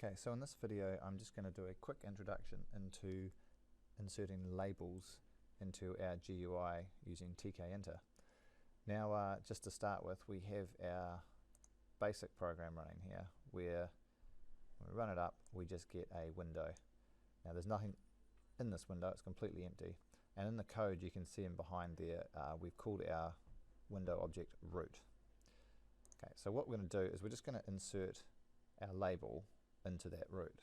Okay, so in this video I'm just going to do a quick introduction into inserting labels into our GUI using Tkinter. Now just to start with, we have our basic program running here where when we run it up we just get a window. Now there's nothing in this window, it's completely empty, and in the code you can see in behind there we've called our window object root. Okay, so what we're going to do is we're just going to insert our label into that root.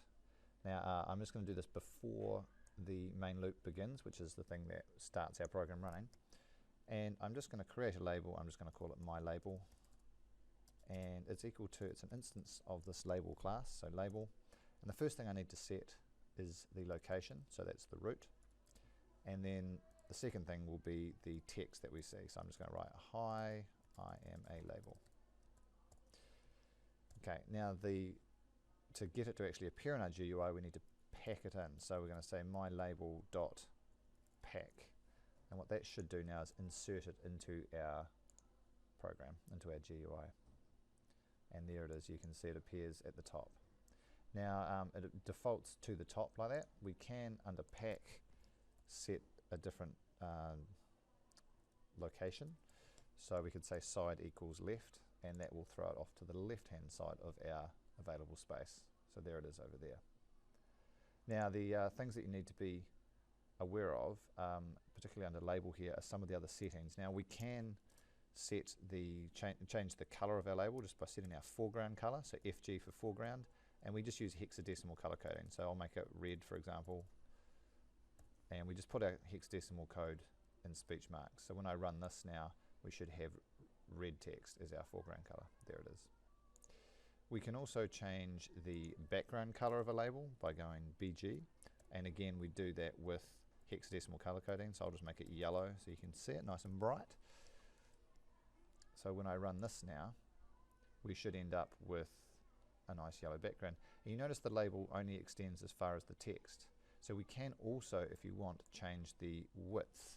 Now I'm just going to do this before the main loop begins, which is the thing that starts our program running, and I'm just going to create a label. I'm just going to call it my label, and it's an instance of this label class, so label, and the first thing I need to set is the location, so that's the root, and then the second thing will be the text that we see, so I'm just going to write hi, I am a label. Okay, now to get it to actually appear in our GUI, we need to pack it in. So we're going to say my label dot pack, and what that should do now is insert it into our program, into our GUI. And there it is. You can see it appears at the top. Now it defaults to the top like that. We can under pack set a different location. So we could say side equals left, and that will throw it off to the left hand side of our available space. So there it is over there. Now the things that you need to be aware of, particularly under label here, are some of the other settings. Now we can set the change the color of our label just by setting our foreground color, so FG for foreground, and we just use hexadecimal color coding. So I'll make it red, for example, and we just put our hexadecimal code in speech marks. So when I run this now, we should have red text as our foreground color. There it is. We can also change the background color of a label by going BG, and again we do that with hexadecimal color coding, so I'll just make it yellow so you can see it nice and bright. So when I run this now, we should end up with a nice yellow background. And you notice the label only extends as far as the text. So we can also, if you want, change the width.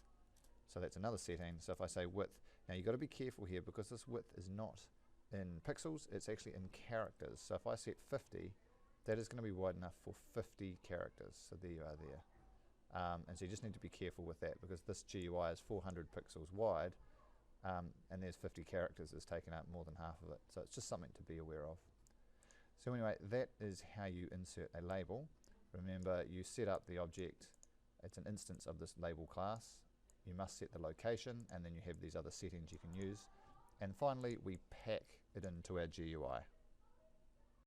So that's another setting. So if I say width, now you've got to be careful here because this width is not in pixels, it's actually in characters. So if I set 50, that is going to be wide enough for 50 characters. So there you are there. And so you just need to be careful with that because this GUI is 400 pixels wide, and there's 50 characters is taken up more than half of it. So it's just something to be aware of. So anyway, that is how you insert a label. Remember, you set up the object, it's an instance of this label class. You must set the location, and then you have these other settings you can use. And finally, we pack it into our GUI.